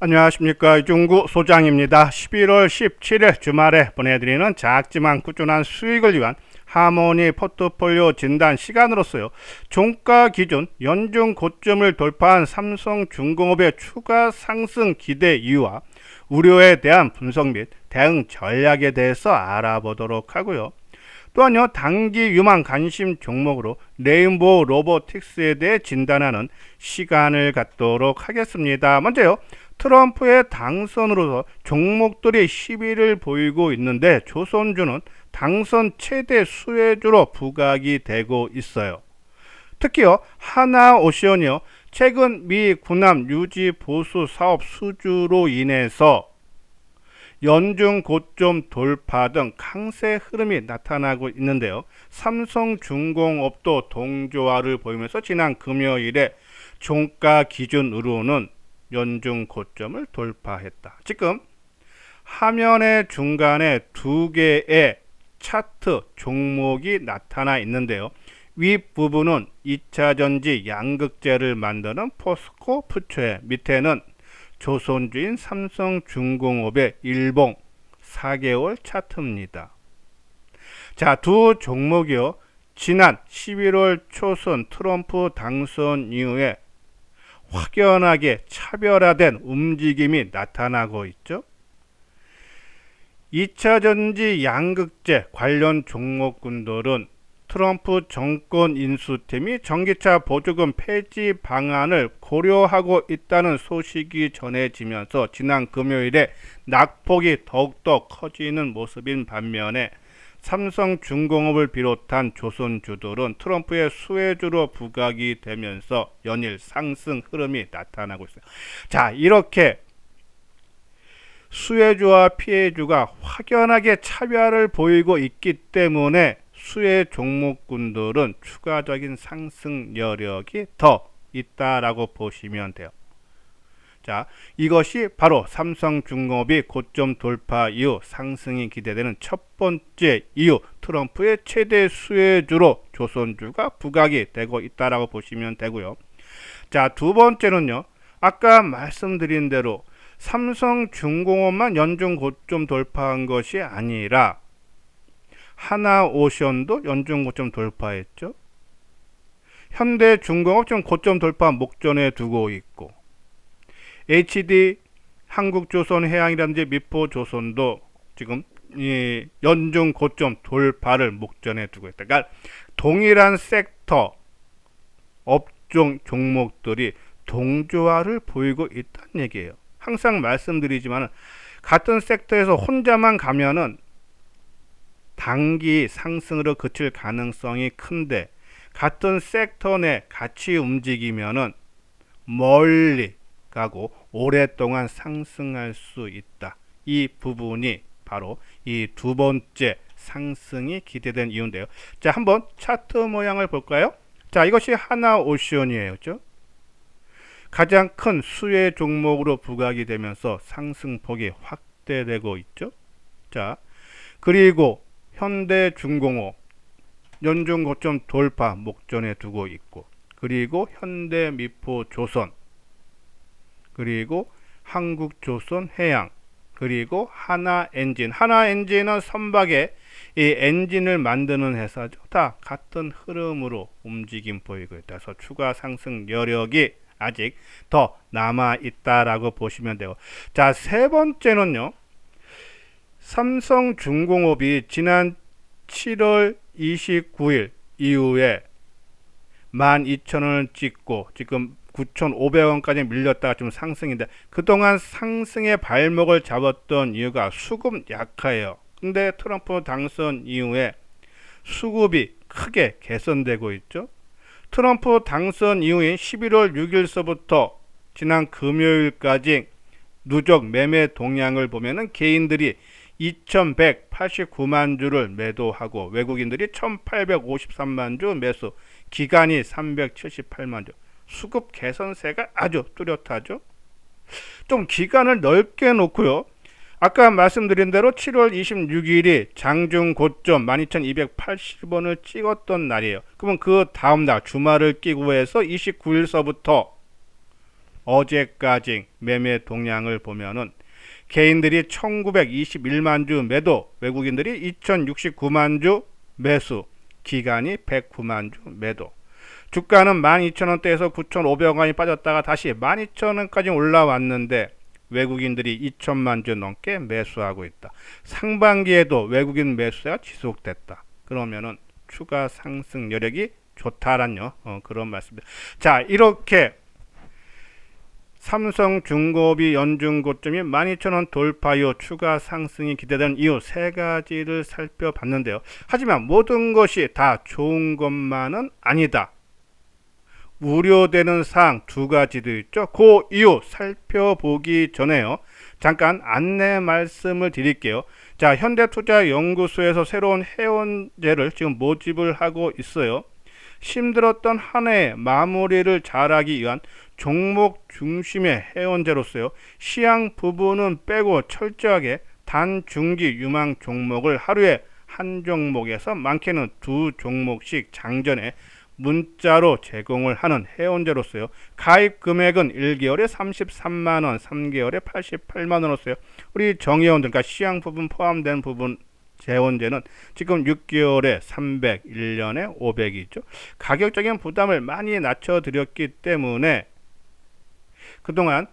안녕하십니까, 이중구 소장입니다. 11월 17일 주말에 보내드리는 작지만 꾸준한 수익을 위한 하모니 포트폴리오 진단 시간으로서요, 종가 기준 연중 고점을 돌파한 삼성중공업의 추가 상승 기대 이유와 우려에 대한 분석 및 대응 전략에 대해서 알아보도록 하고요. 또한요, 단기 유망 관심 종목으로 레인보우 로보틱스에 대해 진단하는 시간을 갖도록 하겠습니다. 먼저요, 트럼프의 당선으로서 종목들이 시비를 보이고 있는데 조선주는 당선 최대 수혜주로 부각이 되고 있어요. 특히요, 하나오션이요, 최근 미 군함 유지 보수 사업 수주로 인해서 연중 고점 돌파 등 강세 흐름이 나타나고 있는데요. 삼성중공업도 동조화를 보이면서 지난 금요일에 종가 기준으로는 연중 고점을 돌파했다. 지금 화면의 중간에 두 개의 차트 종목이 나타나 있는데요. 윗부분은 2차전지 양극재를 만드는 포스코 푸처에, 밑에는 조선주인 삼성중공업의 일봉 4개월 차트입니다. 자, 두 종목이요, 지난 11월 초선 트럼프 당선 이후에 확연하게 차별화된 움직임이 나타나고 있죠. 2차전지 양극재 관련 종목군들은 트럼프 정권 인수팀이 전기차 보조금 폐지 방안을 고려하고 있다는 소식이 전해지면서 지난 금요일에 낙폭이 더욱더 커지는 모습인 반면에 삼성중공업을 비롯한 조선주들은 트럼프의 수혜주로 부각이 되면서 연일 상승 흐름이 나타나고 있어요. 자, 이렇게 수혜주와 피해주가 확연하게 차별을 보이고 있기 때문에 수혜 종목군들은 추가적인 상승 여력이 더 있다라고 보시면 돼요. 자, 이것이 바로 삼성중공업이 고점 돌파 이후 상승이 기대되는 첫 번째 이유, 트럼프의 최대 수혜주로 조선주가 부각이 되고 있다라고 보시면 되고요. 자, 두 번째는요, 아까 말씀드린 대로 삼성중공업만 연중 고점 돌파한 것이 아니라 하나오션도 연중 고점 돌파했죠. 현대중공업 지금 고점 돌파 목전에 두고 있고, HD 한국조선해양이라든지 미포조선도 지금 이 연중 고점 돌파를 목전에 두고 있다. 그러니까 동일한 섹터 업종 종목들이 동조화를 보이고 있다는 얘기예요. 항상 말씀드리지만 같은 섹터에서 혼자만 가면은 단기 상승으로 그칠 가능성이 큰데, 같은 섹터 내 같이 움직이면은 멀리 가고 오랫동안 상승할 수 있다. 이 부분이 바로 이 두 번째 상승이 기대된 이유인데요. 자, 한번 차트 모양을 볼까요? 자, 이것이 하나오션이에요. 그렇죠? 가장 큰 수혜 종목으로 부각이 되면서 상승폭이 확대되고 있죠. 자, 그리고 현대중공업 연중 고점 돌파 목전에 두고 있고, 그리고 현대미포조선, 그리고 한국조선해양, 그리고 하나엔진. 하나엔진은 선박에 이 엔진을 만드는 회사죠. 다 같은 흐름으로 움직임 보이고 있다. 그래서 추가 상승 여력이 아직 더 남아 있다라고 보시면 돼요. 자, 세 번째는요, 삼성중공업이 지난 7월 29일 이후에 12,000원을 찍고 지금 9,500원까지 밀렸다가 좀 상승인데, 그동안 상승의 발목을 잡았던 이유가 수급 약화예요. 근데 트럼프 당선 이후에 수급이 크게 개선되고 있죠. 트럼프 당선 이후인 11월 6일서부터 지난 금요일까지 누적 매매 동향을 보면은 개인들이 2,189만 주를 매도하고 외국인들이 1,853만 주 매수, 기간이 378만 주. 수급 개선세가 아주 뚜렷하죠. 좀 기간을 넓게 놓고요, 아까 말씀드린 대로 7월 26일이 장중 고점 12,280원을 찍었던 날이에요. 그러면 그 다음날 주말을 끼고 해서 29일서부터 어제까지 매매 동향을 보면은 개인들이 1921만 주 매도, 외국인들이 2069만 주 매수, 기간이 109만 주 매도. 주가는 12,000원대에서 9,500원이 빠졌다가 다시 12,000원까지 올라왔는데 외국인들이 2천만 주 넘게 매수하고 있다. 상반기에도 외국인 매수가 지속됐다. 그러면은 추가 상승 여력이 좋다라는 그런 말씀입니다. 자, 이렇게 삼성중공업이 연중 고점이 12,000원 돌파 이후 추가 상승이 기대되는 이유 세 가지를 살펴봤는데요. 하지만 모든 것이 다 좋은 것만은 아니다. 우려되는 사항 두 가지도 있죠. 그 이유 살펴보기 전에요. 잠깐 안내 말씀을 드릴게요. 자, 현대투자연구소에서 새로운 회원제를 지금 모집을 하고 있어요. 힘들었던 한 해의 마무리를 잘하기 위한 종목 중심의 회원제로서요. 시향 부분은 빼고 철저하게 단, 중기, 유망 종목을 하루에 한 종목에서 많게는 두 종목씩 장전해 문자로 제공을 하는 회원제로서요. 가입 금액은 1개월에 33만원, 3개월에 88만원으로서요. 우리 정회원들, 그러니까 시향 부분 포함된 부분 재원제는 지금 6개월에 300, 1년에 500이죠. 가격적인 부담을 많이 낮춰드렸기 때문에 그동안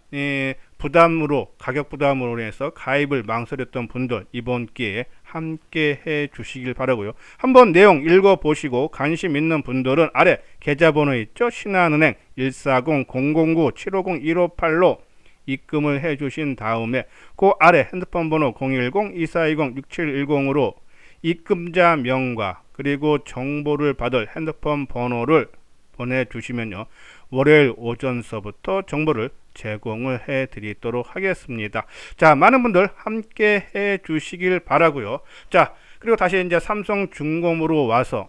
가격 부담으로 인해서 가입을 망설였던 분들 이번 기회에 함께 해 주시길 바라고요. 한번 내용 읽어보시고 관심 있는 분들은 아래 계좌번호 있죠. 신한은행 140-009-750-158로 입금을 해 주신 다음에 그 아래 핸드폰 번호 010-2420-6710으로 입금자 명과 그리고 정보를 받을 핸드폰 번호를 보내주시면요. 월요일 오전서부터 정보를 제공을 해 드리도록 하겠습니다. 자, 많은 분들 함께 해 주시길 바라고요. 자, 그리고 다시 이제 삼성중공업으로 와서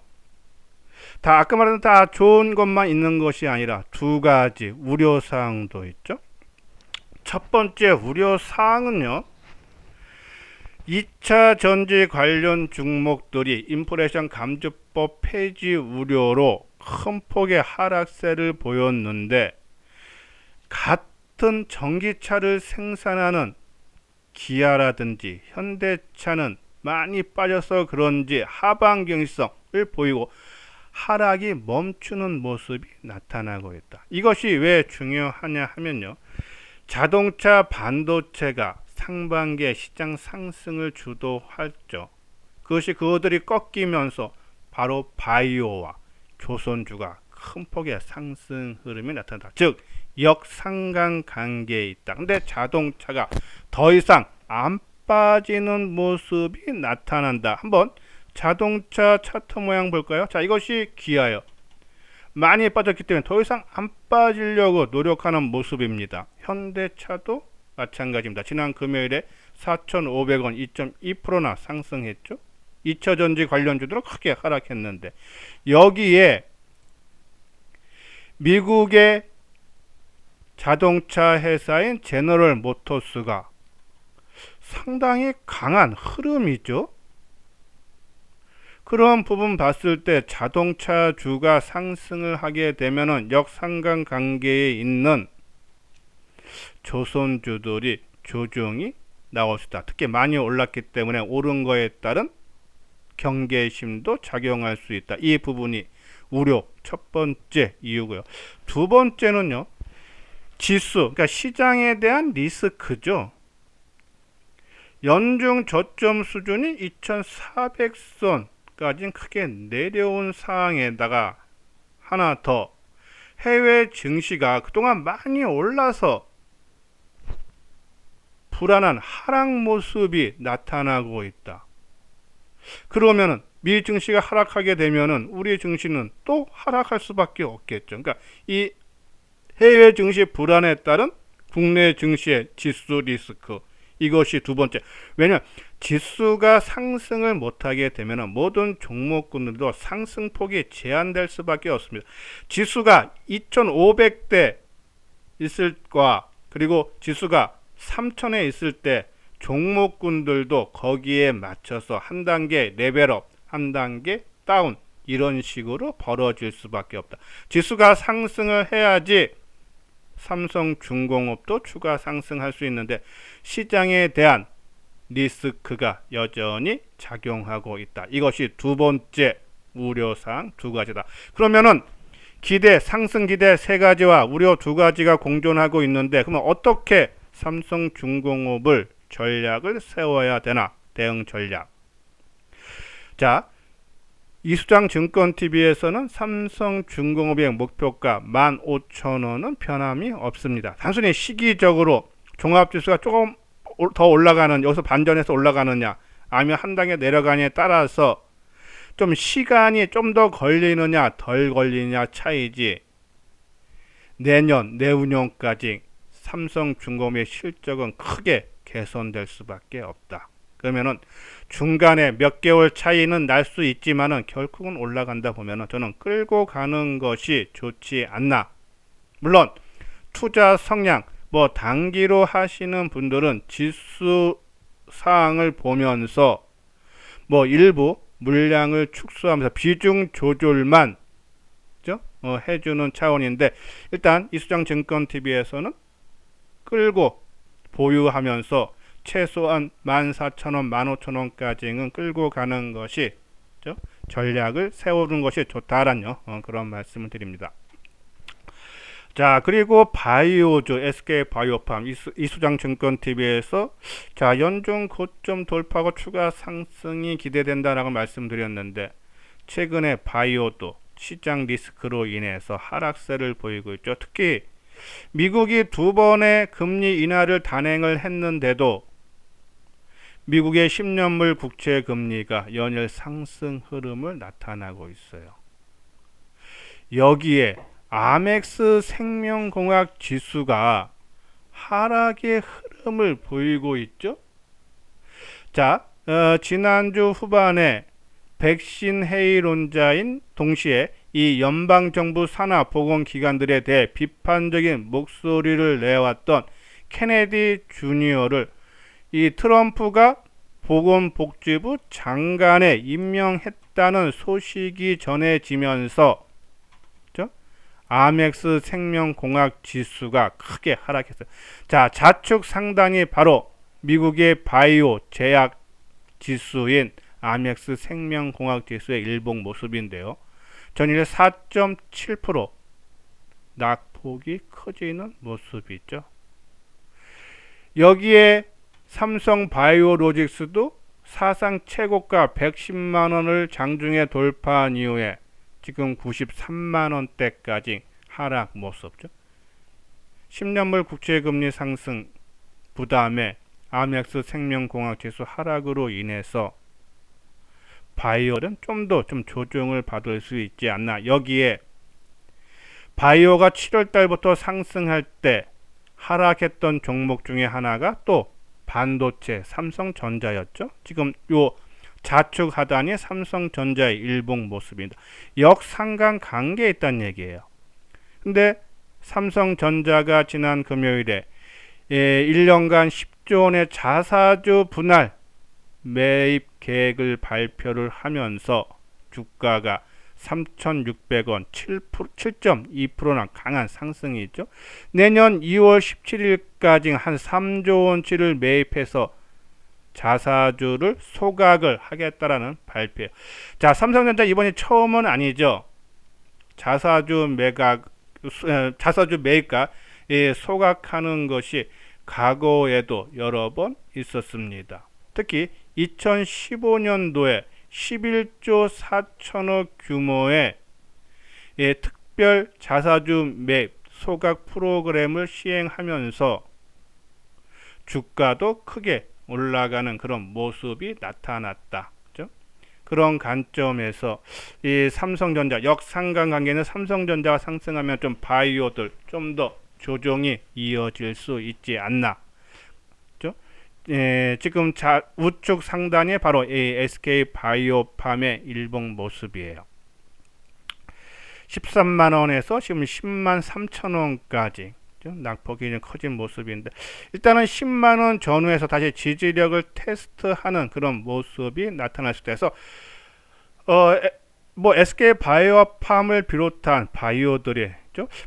아까 말한 다 좋은 것만 있는 것이 아니라 두 가지 우려사항도 있죠. 첫 번째 우려사항은요. 2차 전지 관련 종목들이 인플레이션 감축법 폐지 우려로 큰 폭의 하락세를 보였는데 같은 전기차를 생산하는 기아라든지 현대차는 많이 빠져서 그런지 하방 경직성을 보이고 하락이 멈추는 모습이 나타나고 있다. 이것이 왜 중요하냐 하면요. 자동차 반도체가 상반기에 시장 상승을 주도했죠. 그것이 그들이 꺾이면서 바로 바이오와 조선주가 큰 폭의 상승 흐름이 나타난다. 즉 역상관 관계에 있다. 근데 자동차가 더 이상 안 빠지는 모습이 나타난다. 한번 자동차 차트 모양 볼까요? 자, 이것이 기아요. 많이 빠졌기 때문에 더 이상 안 빠지려고 노력하는 모습입니다. 현대차도 마찬가지입니다. 지난 금요일에 4,500원 2.2%나 상승했죠. 2차 전지 관련주들은 크게 하락했는데 여기에 미국의 자동차 회사인 제너럴 모터스가 상당히 강한 흐름이죠. 그런 부분 봤을 때 자동차주가 상승을 하게 되면은 역상관 관계에 있는 조선주들이 조정이 나올 수 있다. 특히 많이 올랐기 때문에 오른 거에 따른 경계심도 작용할 수 있다. 이 부분이 우려 첫 번째 이유고요. 두 번째는요. 지수, 그러니까 시장에 대한 리스크죠. 연중 저점 수준이 2400선까지는 크게 내려온 상황에다가 하나 더 해외 증시가 그동안 많이 올라서 불안한 하락 모습이 나타나고 있다. 그러면은 미 증시가 하락하게 되면은 우리 증시는 또 하락할 수밖에 없겠죠. 그러니까 이 해외 증시 불안에 따른 국내 증시의 지수 리스크, 이것이 두 번째. 왜냐하면 지수가 상승을 못하게 되면 모든 종목군들도 상승폭이 제한될 수밖에 없습니다. 지수가 2500대 있을 과 그리고 지수가 3000에 있을 때 종목군들도 거기에 맞춰서 한 단계 레벨업, 한 단계 다운, 이런 식으로 벌어질 수밖에 없다. 지수가 상승을 해야지 삼성중공업도 추가 상승할 수 있는데 시장에 대한 리스크가 여전히 작용하고 있다. 이것이 두 번째 우려사항 두 가지다. 그러면은 기대, 상승 기대 세 가지와 우려 두 가지가 공존하고 있는데 그러면 어떻게 삼성중공업을 전략을 세워야 되나? 대응 전략. 자, 이수장 증권TV에서는 삼성중공업의 목표가 15,000원은 변함이 없습니다. 단순히 시기적으로 종합지수가 조금 더 올라가는, 여기서 반전해서 올라가느냐 아니면 한 단계 내려가느냐에 따라서 좀 시간이 좀 더 걸리느냐 덜 걸리느냐 차이지, 내년 내후년까지 삼성중공업의 실적은 크게 개선될 수밖에 없다. 그러면은 중간에 몇 개월 차이는 날 수 있지만은 결국은 올라간다 보면은 저는 끌고 가는 것이 좋지 않나. 물론 투자 성향 뭐 단기로 하시는 분들은 지수 사항을 보면서 뭐 일부 물량을 축소하면서 비중 조절만 해주는 차원인데, 일단 이수장 증권TV에서는 끌고 보유하면서 최소한 14,000원, 15,000원까지는 끌고 가는 것이 전략을 세우는 것이 좋다라는 그런 말씀을 드립니다. 자, 그리고 바이오주 SK바이오팜 이수장 증권TV에서 자, 연중 고점 돌파하고 추가 상승이 기대된다라고 말씀드렸는데 최근에 바이오도 시장 리스크로 인해서 하락세를 보이고 있죠. 특히 미국이 두 번의 금리 인하를 단행을 했는데도 미국의 10년물 국채 금리가 연일 상승 흐름을 나타나고 있어요. 여기에 아멕스 생명공학 지수가 하락의 흐름을 보이고 있죠. 자, 지난주 후반에 백신 회의론자인 동시에 이 연방정부 산하 보건기관들에 대해 비판적인 목소리를 내왔던 케네디 주니어를 이 트럼프가 보건복지부 장관에 임명했다는 소식이 전해지면서 아멕스 생명공학 지수가 크게 하락했어요. 자, 좌측 상단이 바로 미국의 바이오 제약 지수인 아멕스 생명공학 지수의 일봉 모습인데요. 전일 4.7% 낙폭이 커지는 모습이 있죠. 여기에 삼성 바이오로직스도 사상 최고가 110만원을 장중에 돌파한 이후에 지금 93만원대까지 하락 모습죠. 10년물 국채금리 상승 부담에 아멕스 생명공학 지수 하락으로 인해서 바이오는 좀 더 조정을 받을 수 있지 않나. 여기에 바이오가 7월 달부터 상승할 때 하락했던 종목 중에 하나가 또 반도체 삼성전자였죠. 지금 요 좌측 하단이 삼성전자의 일봉 모습입니다. 역상관 관계에 있다는 얘기예요. 근데 삼성전자가 지난 금요일에 1년간 10조 원의 자사주 분할 매입 계획을 발표를 하면서 주가가 3,600원 7.2%나 강한 상승이 있죠. 내년 2월 17일까지 한 3조 원치를 매입해서 자사주를 소각을 하겠다라는 발표예요. 자, 삼성전자 이번이 처음은 아니죠. 자사주 매입과 소각하는 것이 과거에도 여러 번 있었습니다. 특히 2015년도에 11조 4천억 규모의 특별 자사주 매입 소각 프로그램을 시행하면서 주가도 크게 올라가는 그런 모습이 나타났다. 그렇죠? 그런 관점에서 이 삼성전자 역상관 관계는 삼성전자가 상승하면 좀 바이오들 좀 더 조정이 이어질 수 있지 않나. 그렇죠? 지금 우측 상단이 바로 이 SK바이오팜의 일봉 모습이에요. 13만원에서 지금 10만 3천원까지 낙폭이 좀 커진 모습인데, 일단은 10만원 전후에서 다시 지지력을 테스트하는 그런 모습이 나타날 수 있어서 뭐 SK바이오팜을 비롯한 바이오들이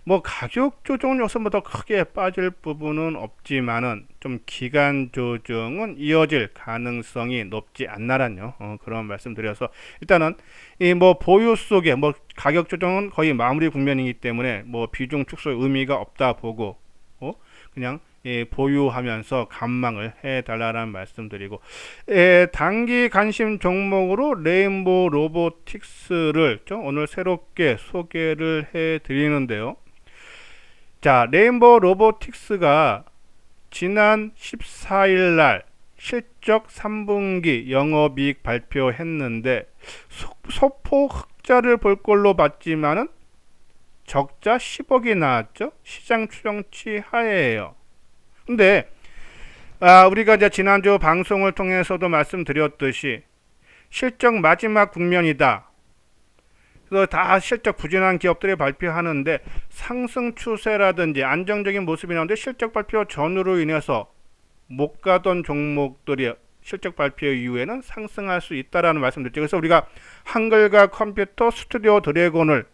뭐 가격 조정은 여기서 뭐 더 크게 빠질 부분은 없지만은 좀 기간 조정은 이어질 가능성이 높지 않나란요. 그런 말씀드려서 일단은 이 뭐 보유 속에 뭐 가격 조정은 거의 마무리 국면이기 때문에 뭐 비중 축소 의미가 없다 보고 그냥 보유하면서 관망을 해달라는 말씀드리고, 단기 관심 종목으로 레인보우 로보틱스를 오늘 새롭게 소개를 해드리는데요. 자, 레인보우 로보틱스가 지난 14일 날 실적 3분기 영업이익 발표했는데 소폭 흑자를 볼 걸로 봤지만은 적자 10억이 나왔죠. 시장 추정치 하에예요. 근데 우리가 이제 지난주 방송을 통해서도 말씀드렸듯이 실적 마지막 국면이다. 그래서 다 실적 부진한 기업들이 발표하는데 상승 추세라든지 안정적인 모습이 나오는데 실적 발표 전후로 인해서 못 가던 종목들이 실적 발표 이후에는 상승할 수 있다라는 말씀드렸죠. 그래서 우리가 한글과 컴퓨터, 스튜디오 드래곤을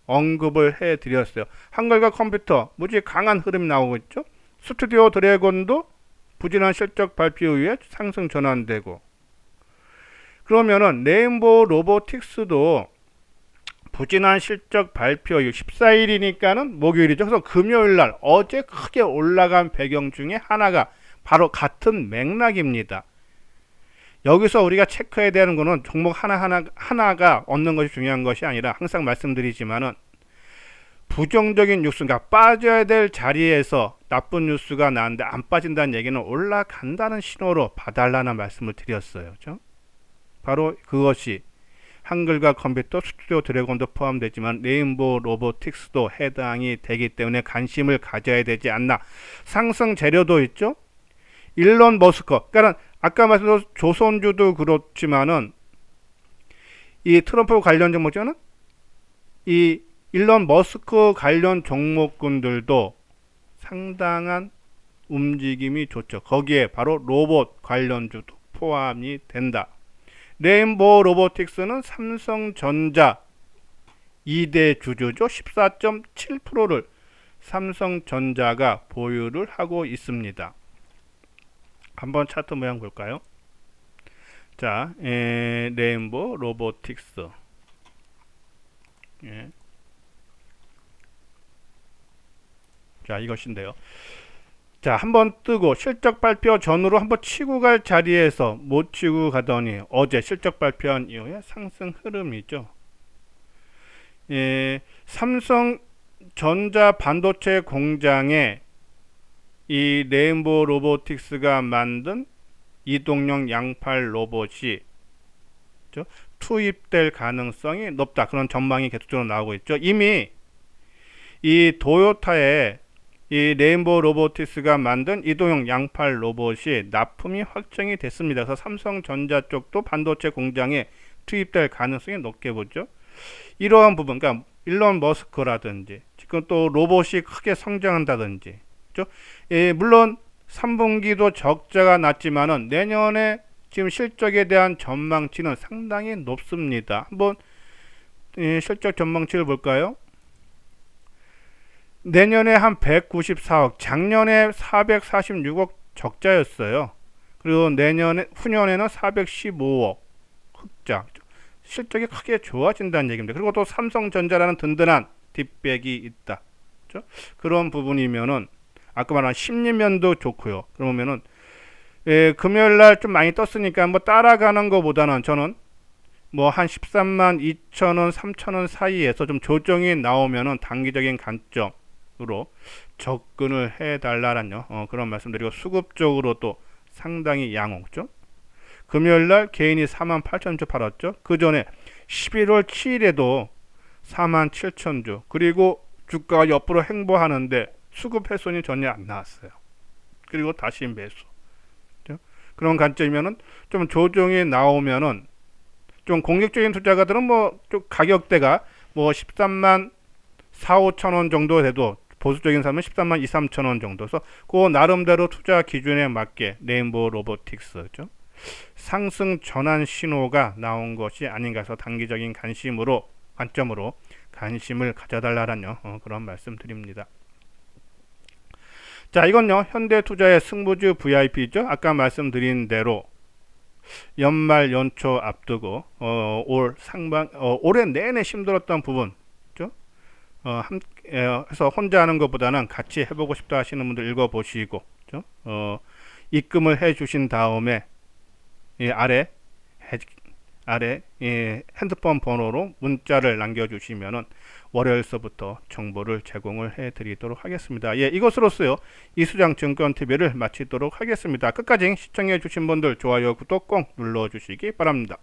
언급을 해드렸어요. 한글과 컴퓨터 무지 강한 흐름이 나오고 있죠. 스튜디오 드래곤도 부진한 실적 발표 이후에 상승 전환되고, 그러면은 레인보우 로보틱스도 부진한 실적 발표 이후 14일이니까는 목요일이죠. 그래서 금요일 날 어제 크게 올라간 배경 중에 하나가 바로 같은 맥락입니다. 여기서 우리가 체크해야 되는 거는 종목 하나가 얻는 것이 중요한 것이 아니라 항상 말씀드리지만은 부정적인 뉴스, 그러니까 빠져야 될 자리에서 나쁜 뉴스가 나는데 안 빠진다는 얘기는 올라간다는 신호로 봐달라는 말씀을 드렸어요. 그렇죠? 바로 그것이 한글과 컴퓨터, 스튜디오 드래곤도 포함되지만 레인보우 로보틱스도 해당이 되기 때문에 관심을 가져야 되지 않나. 상승 재료도 있죠. 일론 머스크, 그러니까 아까 말씀드린 조선주도 그렇지만은 이 트럼프 관련 종목은 이 일론 머스크 관련 종목군들도 상당한 움직임이 좋죠. 거기에 바로 로봇 관련주도 포함이 된다. 레인보우 로보틱스는 삼성전자 2대 주주죠. 14.7%를 삼성전자가 보유를 하고 있습니다. 한번 차트 모양 볼까요? 자, 레인보우 로보틱스. 자, 이것인데요. 자, 한번 뜨고 실적 발표 전후로 한번 치고 갈 자리에서 못 치고 가더니 어제 실적 발표한 이후에 상승 흐름이죠. 삼성전자 반도체 공장에 이 레인보우 로보틱스가 만든 이동형 양팔 로봇이 투입될 가능성이 높다. 그런 전망이 계속적으로 나오고 있죠. 이미 이 도요타의 이 레인보우 로보틱스가 만든 이동형 양팔 로봇이 납품이 확정이 됐습니다. 그래서 삼성전자 쪽도 반도체 공장에 투입될 가능성이 높게 보죠. 이러한 부분, 그러니까 일론 머스크라든지 지금 또 로봇이 크게 성장한다든지, 그렇죠? 물론 3분기도 적자가 났지만은 내년에 지금 실적에 대한 전망치는 상당히 높습니다. 한번 실적 전망치를 볼까요? 내년에 한 194억, 작년에 446억 적자였어요. 그리고 후년에는 415억 흑자. 실적이 크게 좋아진다는 얘기입니다. 그리고 또 삼성전자라는 든든한 뒷백이 있다. 그렇죠? 그런 부분이면은 아까 말한 심리면도 좋고요. 그러면은 금요일 날 좀 많이 떴으니까 뭐 따라가는 것보다는 저는 뭐 한 13만 2천원, 3천원 사이에서 좀 조정이 나오면은 단기적인 관점으로 접근을 해달라는 그런 말씀드리고, 수급적으로 또 상당히 양호죠. 금요일날 개인이 4만 8천 주 팔았죠. 그 전에 11월 7일에도 4만 7천 주, 그리고 주가가 옆으로 횡보하는데 수급 훼손이 전혀 안 나왔어요. 그리고 다시 매수. 그런 관점이면은 좀 조정이 나오면은 좀 공격적인 투자가들은 좀 가격대가 13만 4, 5천 원 정도 돼도 보수적인 사람은 13만 2, 3천 원 정도서 그 나름대로 투자 기준에 맞게 레인보우 로보틱스죠. 상승 전환 신호가 나온 것이 아닌가 해서 단기적인 관점으로 관심을 가져달라는 그런 말씀 드립니다. 자, 이건요 현대투자의 승부주 VIP죠. 아까 말씀드린 대로 연말 연초 앞두고 올 상반 올해 내내 힘들었던 부분, 해서 혼자 하는 것보다는 같이 해보고 싶다 하시는 분들 읽어보시고, 입금을 해주신 다음에 이 아래 핸드폰 번호로 문자를 남겨주시면은 월요일서부터 정보를 제공을 해드리도록 하겠습니다. 예, 이것으로서요 이수장 증권TV를 마치도록 하겠습니다. 끝까지 시청해주신 분들 좋아요, 구독 꼭 눌러주시기 바랍니다.